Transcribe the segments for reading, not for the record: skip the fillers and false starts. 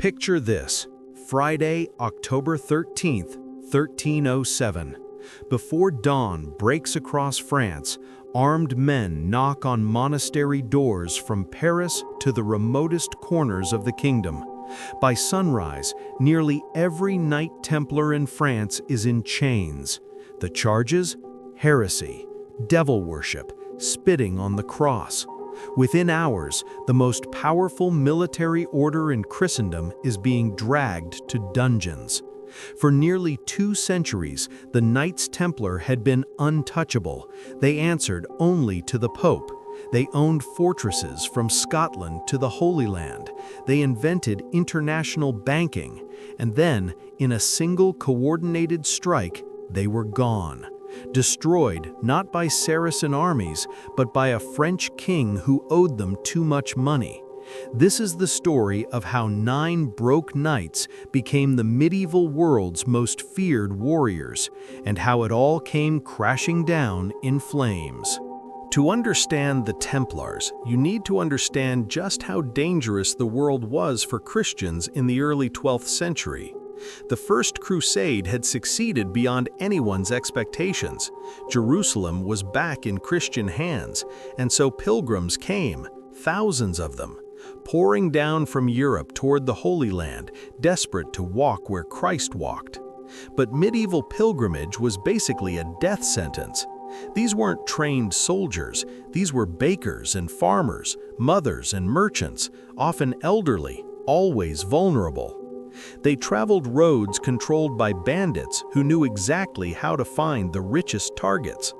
Picture this: Friday, October 13th, 1307. Before dawn breaks across France, armed men knock on monastery doors from Paris to the remotest corners of the kingdom. By sunrise, nearly every Knight Templar in France is in chains. The charges? Heresy, devil worship, spitting on the cross. Within hours, the most powerful military order in Christendom is being dragged to dungeons. For nearly 2 centuries, the Knights Templar had been untouchable. They answered only to the Pope. They owned fortresses from Scotland to the Holy Land. They invented international banking. And then, in a single coordinated strike, they were gone. Destroyed not by Saracen armies, but by a French king who owed them too much money. This is the story of how 9 broke knights became the medieval world's most feared warriors, and how it all came crashing down in flames. To understand the Templars, you need to understand just how dangerous the world was for Christians in the early 12th century. The First Crusade had succeeded beyond anyone's expectations. Jerusalem was back in Christian hands, and so pilgrims came, thousands of them, pouring down from Europe toward the Holy Land, desperate to walk where Christ walked. But medieval pilgrimage was basically a death sentence. These weren't trained soldiers, these were bakers and farmers, mothers and merchants, often elderly, always vulnerable. They traveled roads controlled by bandits who knew exactly how to find the richest targets.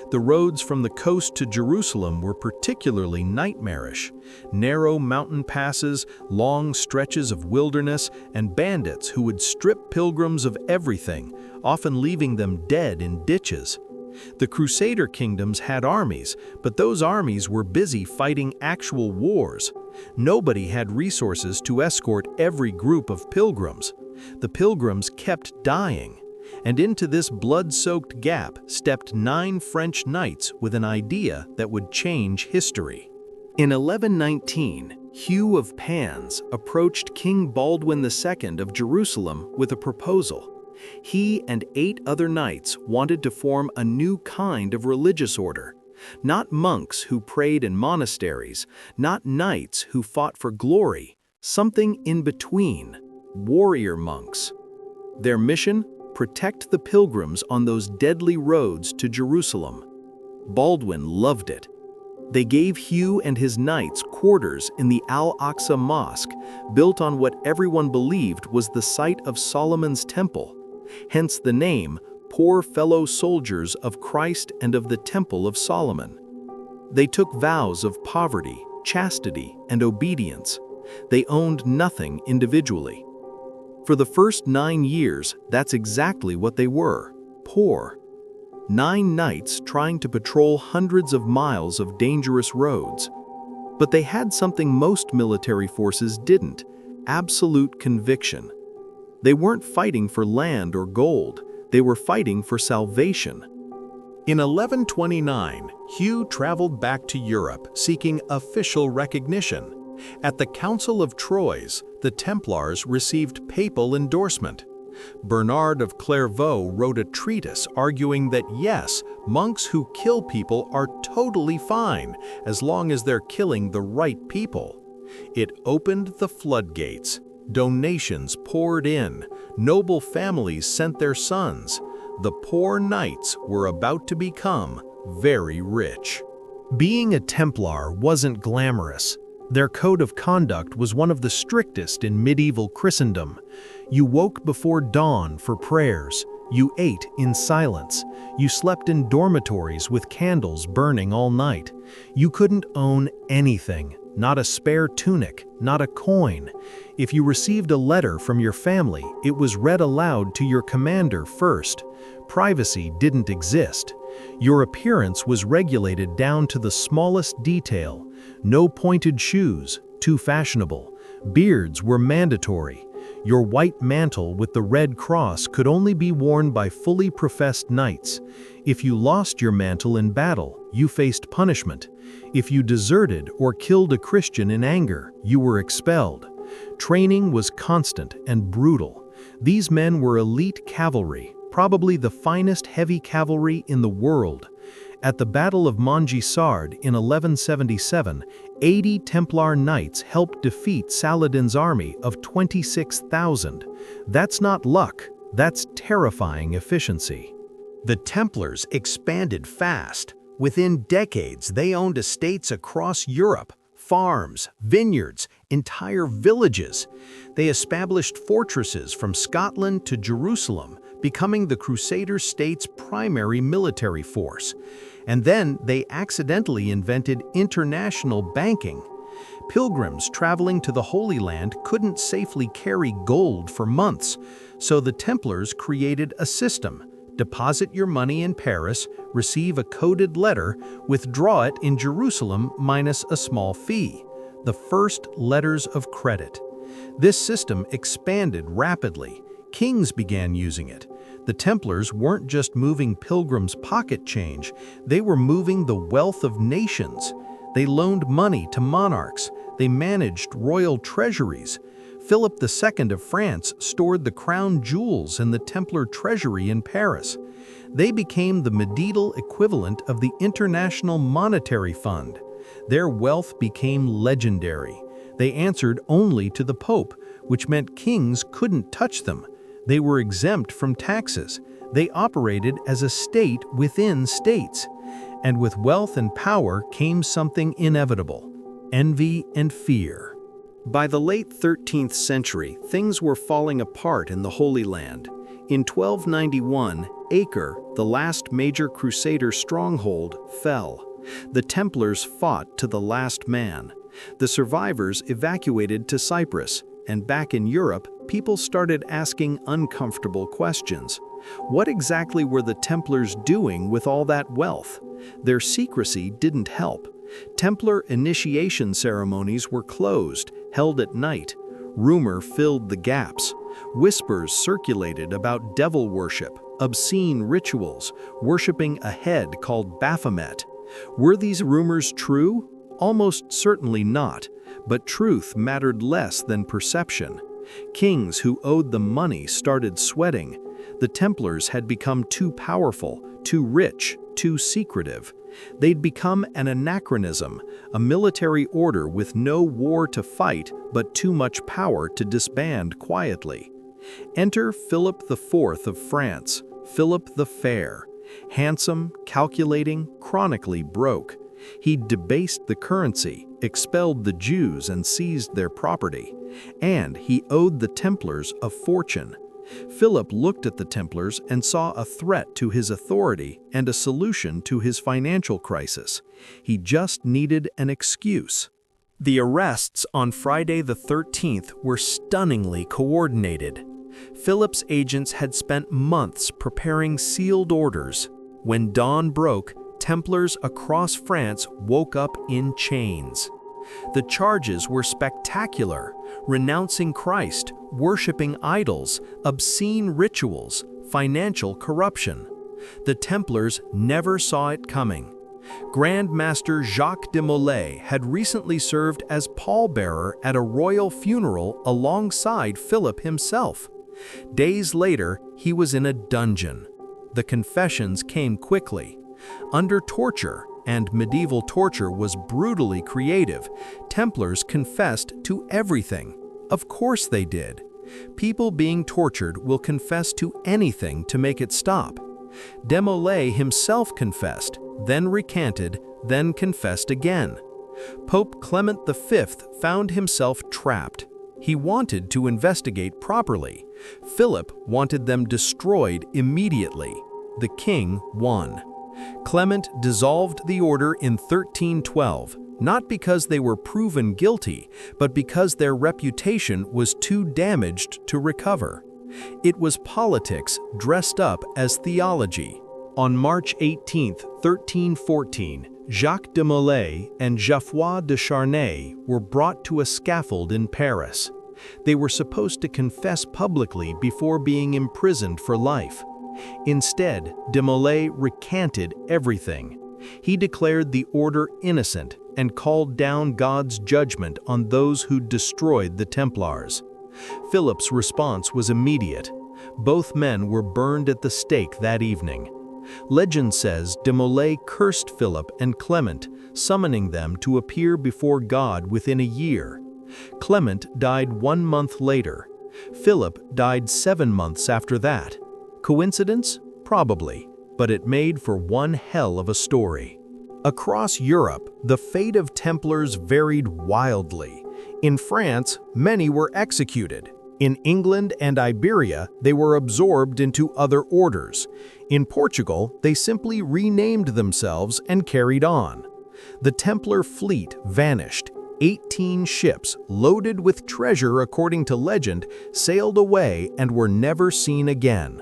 The roads from the coast to Jerusalem were particularly nightmarish. Narrow mountain passes, long stretches of wilderness, and bandits who would strip pilgrims of everything, often leaving them dead in ditches. The Crusader kingdoms had armies, but those armies were busy fighting actual wars. Nobody had resources to escort every group of pilgrims. The pilgrims kept dying. And into this blood-soaked gap stepped 9 French knights with an idea that would change history. In 1119, Hugh of Pans approached King Baldwin II of Jerusalem with a proposal. He and 8 other knights wanted to form a new kind of religious order. Not monks who prayed in monasteries, not knights who fought for glory, something in between, warrior monks. Their mission? Protect the pilgrims on those deadly roads to Jerusalem. Baldwin loved it. They gave Hugh and his knights quarters in the Al-Aqsa Mosque, built on what everyone believed was the site of Solomon's temple. Hence the name, Poor Fellow Soldiers of Christ and of the Temple of Solomon. They took vows of poverty, chastity, and obedience. They owned nothing individually. For the first 9 years, that's exactly what they were, poor. 9 knights trying to patrol hundreds of miles of dangerous roads. But they had something most military forces didn't: absolute conviction. They weren't fighting for land or gold, they were fighting for salvation. In 1129, Hugh traveled back to Europe seeking official recognition. At the Council of Troyes, the Templars received papal endorsement. Bernard of Clairvaux wrote a treatise arguing that yes, monks who kill people are totally fine as long as they're killing the right people. It opened the floodgates. Donations poured in. Noble families sent their sons. The poor knights were about to become very rich. Being a Templar wasn't glamorous. Their code of conduct was one of the strictest in medieval Christendom. You woke before dawn for prayers. You ate in silence. You slept in dormitories with candles burning all night. You couldn't own anything, not a spare tunic, not a coin. If you received a letter from your family, it was read aloud to your commander first. Privacy didn't exist. Your appearance was regulated down to the smallest detail. No pointed shoes, too fashionable. Beards were mandatory. Your white mantle with the red cross could only be worn by fully professed knights. If you lost your mantle in battle, you faced punishment. If you deserted or killed a Christian in anger, you were expelled. Training was constant and brutal. These men were elite cavalry, probably the finest heavy cavalry in the world. At the Battle of Montgisard in 1177, 80 Templar knights helped defeat Saladin's army of 26,000. That's not luck, that's terrifying efficiency. The Templars expanded fast. Within decades, they owned estates across Europe, farms, vineyards, entire villages. They established fortresses from Scotland to Jerusalem, becoming the Crusader state's primary military force. And then they accidentally invented international banking. Pilgrims traveling to the Holy Land couldn't safely carry gold for months, so the Templars created a system. Deposit your money in Paris, receive a coded letter, withdraw it in Jerusalem minus a small fee. The first letters of credit. This system expanded rapidly. Kings began using it. The Templars weren't just moving pilgrims' pocket change, they were moving the wealth of nations. They loaned money to monarchs. They managed royal treasuries. Philip II of France stored the crown jewels in the Templar treasury in Paris. They became the medieval equivalent of the International Monetary Fund. Their wealth became legendary. They answered only to the Pope, which meant kings couldn't touch them. They were exempt from taxes. They operated as a state within states. And with wealth and power came something inevitable: envy and fear. By the late 13th century, things were falling apart in the Holy Land. In 1291, Acre, the last major Crusader stronghold, fell. The Templars fought to the last man. The survivors evacuated to Cyprus, and back in Europe, people started asking uncomfortable questions. What exactly were the Templars doing with all that wealth? Their secrecy didn't help. Templar initiation ceremonies were closed, held at night. Rumor filled the gaps. Whispers circulated about devil worship, obscene rituals, worshipping a head called Baphomet. Were these rumors true? Almost certainly not, but truth mattered less than perception. Kings who owed them money started sweating. The Templars had become too powerful, too rich, too secretive. They'd become an anachronism, a military order with no war to fight but too much power to disband quietly. Enter Philip IV of France, Philip the Fair. Handsome, calculating, chronically broke. He debased the currency, expelled the Jews and seized their property. And he owed the Templars a fortune. Philip looked at the Templars and saw a threat to his authority and a solution to his financial crisis. He just needed an excuse. The arrests on Friday the 13th were stunningly coordinated. Philip's agents had spent months preparing sealed orders. When dawn broke, Templars across France woke up in chains. The charges were spectacular: renouncing Christ, worshiping idols, obscene rituals, financial corruption. The Templars never saw it coming. Grand Master Jacques de Molay had recently served as pallbearer at a royal funeral alongside Philip himself. Days later, he was in a dungeon. The confessions came quickly. Under torture, and medieval torture was brutally creative, Templars confessed to everything. Of course they did. People being tortured will confess to anything to make it stop. De Molay himself confessed, then recanted, then confessed again. Pope Clement V found himself trapped. He wanted to investigate properly. Philip wanted them destroyed immediately. The king won. Clement dissolved the order in 1312, not because they were proven guilty, but because their reputation was too damaged to recover. It was politics dressed up as theology. On March 18, 1314, Jacques de Molay and Geoffroy de Charnay were brought to a scaffold in Paris. They were supposed to confess publicly before being imprisoned for life. Instead, de Molay recanted everything. He declared the order innocent, and called down God's judgment on those who destroyed the Templars. Philip's response was immediate. Both men were burned at the stake that evening. Legend says de Molay cursed Philip and Clement, summoning them to appear before God within a year. Clement died 1 month later. Philip died 7 months after that. Coincidence? Probably, but it made for one hell of a story. Across Europe, the fate of Templars varied wildly. In France, many were executed. In England and Iberia, they were absorbed into other orders. In Portugal, they simply renamed themselves and carried on. The Templar fleet vanished. 18 ships, loaded with treasure according to legend, sailed away and were never seen again.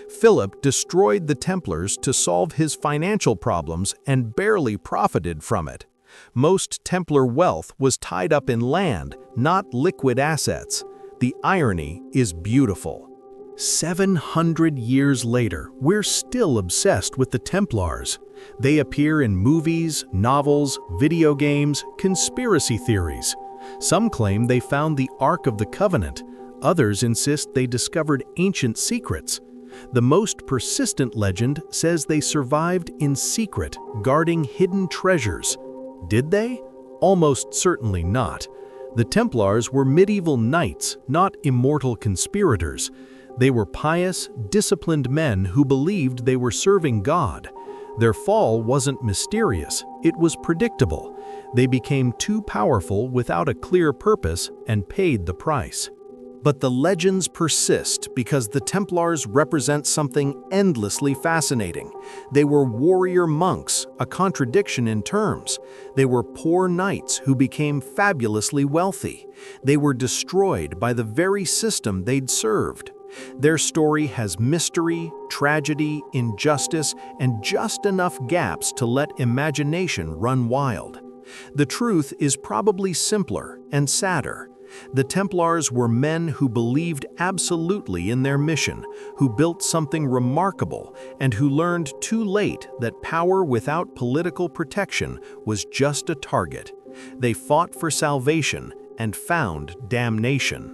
Philip destroyed the Templars to solve his financial problems and barely profited from it. Most Templar wealth was tied up in land, not liquid assets. The irony is beautiful. 700 years later, we're still obsessed with the Templars. They appear in movies, novels, video games, conspiracy theories. Some claim they found the Ark of the Covenant. Others insist they discovered ancient secrets. The most persistent legend says they survived in secret, guarding hidden treasures. Did they? Almost certainly not. The Templars were medieval knights, not immortal conspirators. They were pious, disciplined men who believed they were serving God. Their fall wasn't mysterious, it was predictable. They became too powerful without a clear purpose and paid the price. But the legends persist because the Templars represent something endlessly fascinating. They were warrior monks, a contradiction in terms. They were poor knights who became fabulously wealthy. They were destroyed by the very system they'd served. Their story has mystery, tragedy, injustice, and just enough gaps to let imagination run wild. The truth is probably simpler and sadder. The Templars were men who believed absolutely in their mission, who built something remarkable, and who learned too late that power without political protection was just a target. They fought for salvation and found damnation.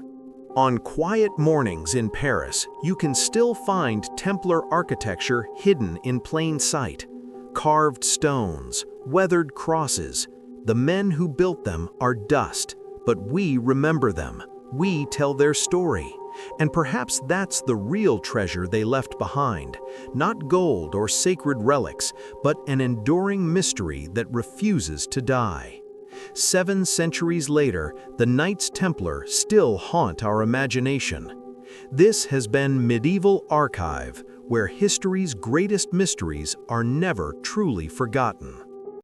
On quiet mornings in Paris, you can still find Templar architecture hidden in plain sight. Carved stones, weathered crosses. The men who built them are dust, but we remember them. We tell their story. And perhaps that's the real treasure they left behind. Not gold or sacred relics, but an enduring mystery that refuses to die. 7 centuries later, the Knights Templar still haunt our imagination. This has been Medieval Archive, where history's greatest mysteries are never truly forgotten.